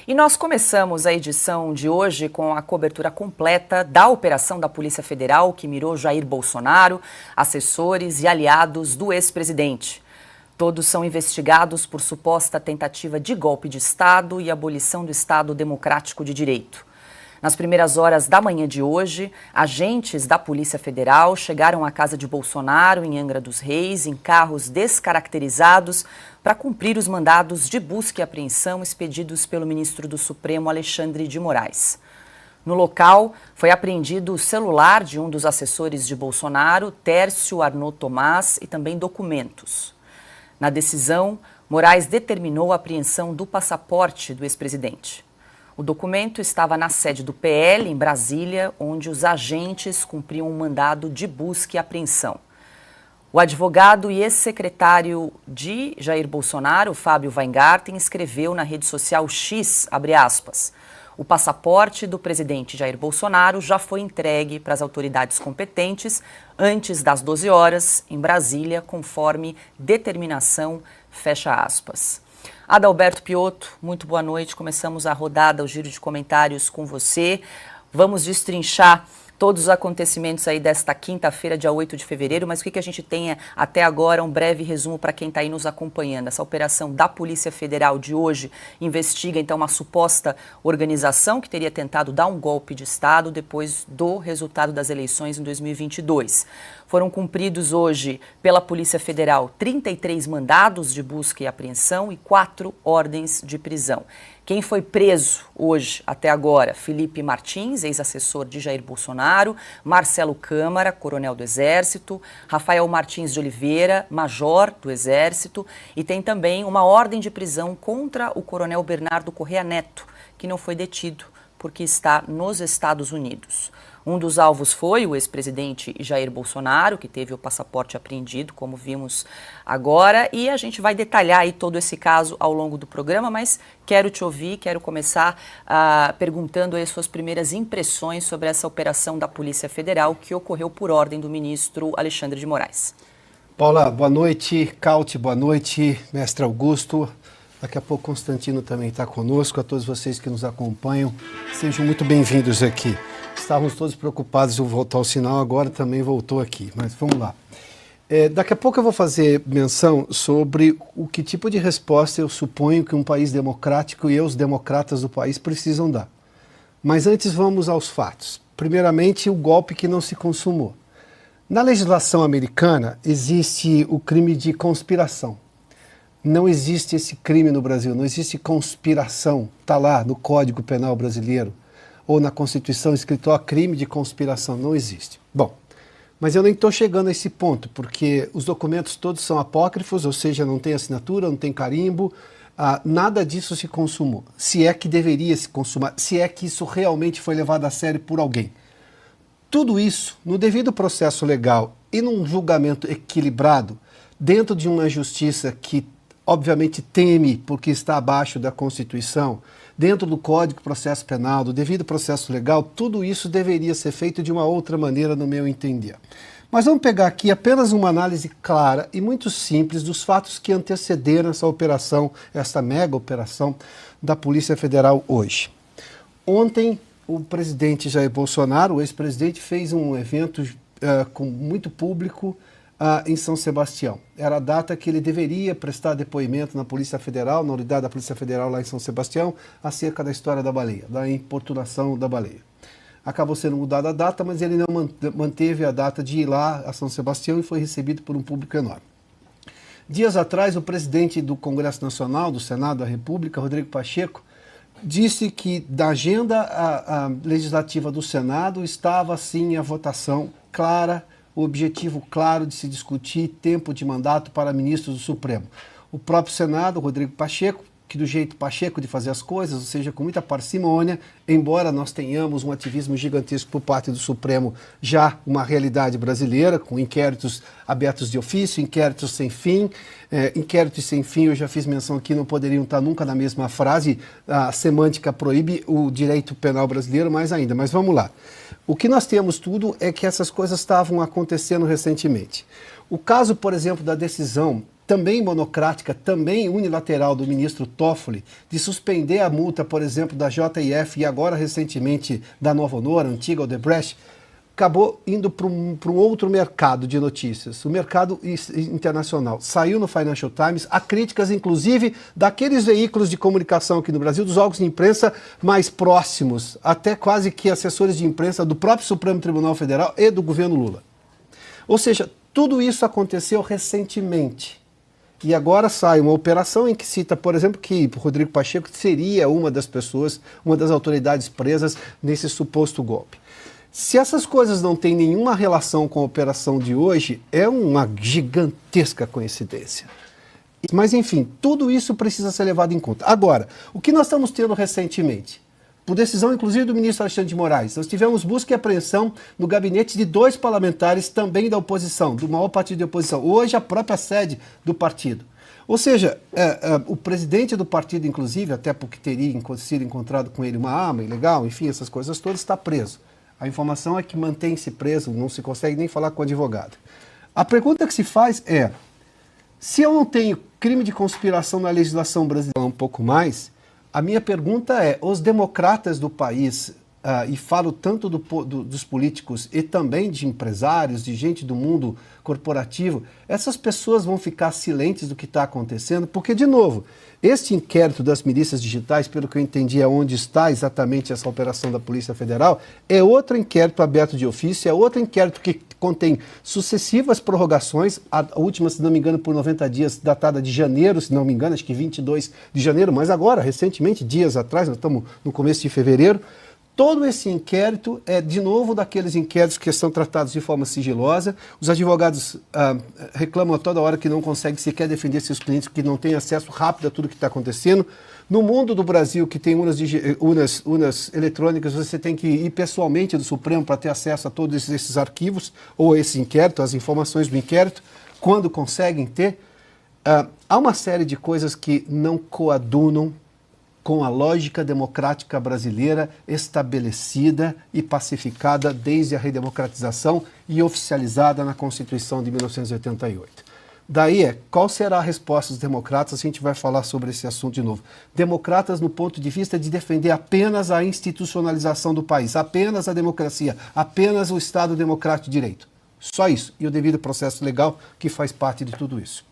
E nós começamos a edição de hoje com a cobertura completa da operação da Polícia Federal que mirou Jair Bolsonaro, assessores e aliados do ex-presidente. Todos são investigados por suposta tentativa de golpe de Estado e abolição do Estado Democrático de Direito. Nas primeiras horas da manhã de hoje, agentes da Polícia Federal chegaram à casa de Bolsonaro, em Angra dos Reis, em carros descaracterizados, para cumprir os mandados de busca e apreensão expedidos pelo ministro do Supremo, Alexandre de Moraes. No local, foi apreendido o celular de um dos assessores de Bolsonaro, Tércio Arnaud Tomás, e também documentos. Na decisão, Moraes determinou a apreensão do passaporte do ex-presidente. O documento estava na sede do PL, em Brasília, onde os agentes cumpriam um mandado de busca e apreensão. O advogado e ex-secretário de Jair Bolsonaro, Fábio Weingarten, escreveu na rede social X, abre aspas, o passaporte do presidente Jair Bolsonaro já foi entregue para as autoridades competentes antes das 12 horas, em Brasília, conforme determinação, fecha aspas. Adalberto Piotto, muito boa noite. Começamos a rodada, o giro de comentários com você. Vamos destrinchar todos os acontecimentos aí desta quinta-feira, dia 8 de fevereiro, mas o que a gente tem até agora, um breve resumo para quem está aí nos acompanhando. Essa operação da Polícia Federal de hoje investiga, então, uma suposta organização que teria tentado dar um golpe de Estado depois do resultado das eleições em 2022. Foram cumpridos hoje pela Polícia Federal 33 mandados de busca e apreensão e 4 ordens de prisão. Quem foi preso hoje, até agora? Felipe Martins, ex-assessor de Jair Bolsonaro, Marcelo Câmara, coronel do Exército, Rafael Martins de Oliveira, major do Exército, e tem também uma ordem de prisão contra o coronel Bernardo Correa Neto, que não foi detido porque está nos Estados Unidos. Um dos alvos foi o ex-presidente Jair Bolsonaro, que teve o passaporte apreendido, como vimos agora, e a gente vai detalhar aí todo esse caso ao longo do programa, mas quero te ouvir, quero começar perguntando aí as suas primeiras impressões sobre essa operação da Polícia Federal que ocorreu por ordem do ministro Alexandre de Moraes. Paula, boa noite. Caute, boa noite. Mestre Augusto. Daqui a pouco Constantino também está conosco. A todos vocês que nos acompanham, sejam muito bem-vindos aqui. Estávamos todos preocupados de voltar ao sinal, agora também voltou aqui, mas vamos lá. Daqui a pouco eu vou fazer menção sobre o que tipo de resposta eu suponho que um país democrático e os democratas do país precisam dar. Mas antes vamos aos fatos. Primeiramente, o golpe que não se consumou. Na legislação americana existe o crime de conspiração. Não existe esse crime no Brasil, não existe conspiração, está lá no Código Penal brasileiro, ou na Constituição escrito crime de conspiração, não existe. Bom, mas eu nem estou chegando a esse ponto, porque os documentos todos são apócrifos, ou seja, não tem assinatura, não tem carimbo, nada disso se consumou, se é que deveria se consumar, se é que isso realmente foi levado a sério por alguém. Tudo isso, no devido processo legal e num julgamento equilibrado, dentro de uma justiça que obviamente teme porque está abaixo da Constituição, dentro do Código de Processo Penal, do devido processo legal, tudo isso deveria ser feito de uma outra maneira, no meu entender. Mas vamos pegar aqui apenas uma análise clara e muito simples dos fatos que antecederam essa operação, essa mega operação da Polícia Federal hoje. Ontem, o presidente Jair Bolsonaro, o ex-presidente, fez um evento com muito público em São Sebastião. Era a data que ele deveria prestar depoimento na Polícia Federal, na unidade da Polícia Federal lá em São Sebastião, acerca da história da baleia, da importunação da baleia. Acabou sendo mudada a data, mas ele não manteve a data de ir lá a São Sebastião e foi recebido por um público enorme. Dias atrás, o presidente do Congresso Nacional, do Senado da República, Rodrigo Pacheco, disse que da agenda legislativa do Senado estava, sim, a votação clara, o objetivo claro de se discutir tempo de mandato para ministros do Supremo. O próprio Senado, Rodrigo Pacheco, que do jeito Pacheco de fazer as coisas, ou seja, com muita parcimônia, embora nós tenhamos um ativismo gigantesco por parte do Supremo, já uma realidade brasileira, com inquéritos abertos de ofício, inquéritos sem fim. Inquéritos sem fim, eu já fiz menção aqui, não poderiam estar nunca na mesma frase, a semântica proíbe o direito penal brasileiro mais ainda, mas vamos lá. O que nós temos tudo é que essas coisas estavam acontecendo recentemente. O caso, por exemplo, da decisão também monocrática, também unilateral do ministro Toffoli, de suspender a multa, por exemplo, da JF e agora recentemente da Nova Honor, antiga Odebrecht, acabou indo para um outro mercado de notícias, o mercado internacional. Saiu no Financial Times, há críticas, inclusive, daqueles veículos de comunicação aqui no Brasil, dos órgãos de imprensa mais próximos, até quase que assessores de imprensa do próprio Supremo Tribunal Federal e do governo Lula. Ou seja, tudo isso aconteceu recentemente. E agora sai uma operação em que cita, por exemplo, que Rodrigo Pacheco seria uma das pessoas, uma das autoridades presas nesse suposto golpe. Se essas coisas não têm nenhuma relação com a operação de hoje, é uma gigantesca coincidência. Mas, enfim, tudo isso precisa ser levado em conta. Agora, o que nós estamos tendo recentemente? Por decisão, inclusive, do ministro Alexandre de Moraes, nós tivemos busca e apreensão no gabinete de 2 parlamentares também da oposição, do maior partido de oposição, hoje a própria sede do partido. Ou seja, o presidente do partido, inclusive, até porque teria sido encontrado com ele uma arma ilegal, enfim, essas coisas todas, está preso. A informação é que mantém-se preso, não se consegue nem falar com o advogado. A pergunta que se faz é, se eu não tenho crime de conspiração na legislação brasileira um pouco mais, a minha pergunta é, os democratas do país, e falo tanto dos políticos e também de empresários, de gente do mundo corporativo, essas pessoas vão ficar silentes do que está acontecendo? Porque, de novo, este inquérito das milícias digitais, pelo que eu entendi, é onde está exatamente essa operação da Polícia Federal, é outro inquérito aberto de ofício, é outro inquérito que contém sucessivas prorrogações, a última, se não me engano, por 90 dias, datada de janeiro, se não me engano, acho que 22 de janeiro, mas agora, recentemente, dias atrás, nós estamos no começo de fevereiro. Todo esse inquérito é, de novo, daqueles inquéritos que são tratados de forma sigilosa. Os advogados reclamam a toda hora que não conseguem sequer defender seus clientes, que não têm acesso rápido a tudo que está acontecendo. No mundo do Brasil, que tem urnas eletrônicas, você tem que ir pessoalmente do Supremo para ter acesso a todos esses arquivos, ou esse inquérito, as informações do inquérito, quando conseguem ter. Há uma série de coisas que não coadunam com a lógica democrática brasileira estabelecida e pacificada desde a redemocratização e oficializada na Constituição de 1988. Daí qual será a resposta dos democratas? A gente vai falar sobre esse assunto de novo. Democratas no ponto de vista de defender apenas a institucionalização do país, apenas a democracia, apenas o Estado democrático de direito. Só isso, e o devido processo legal que faz parte de tudo isso.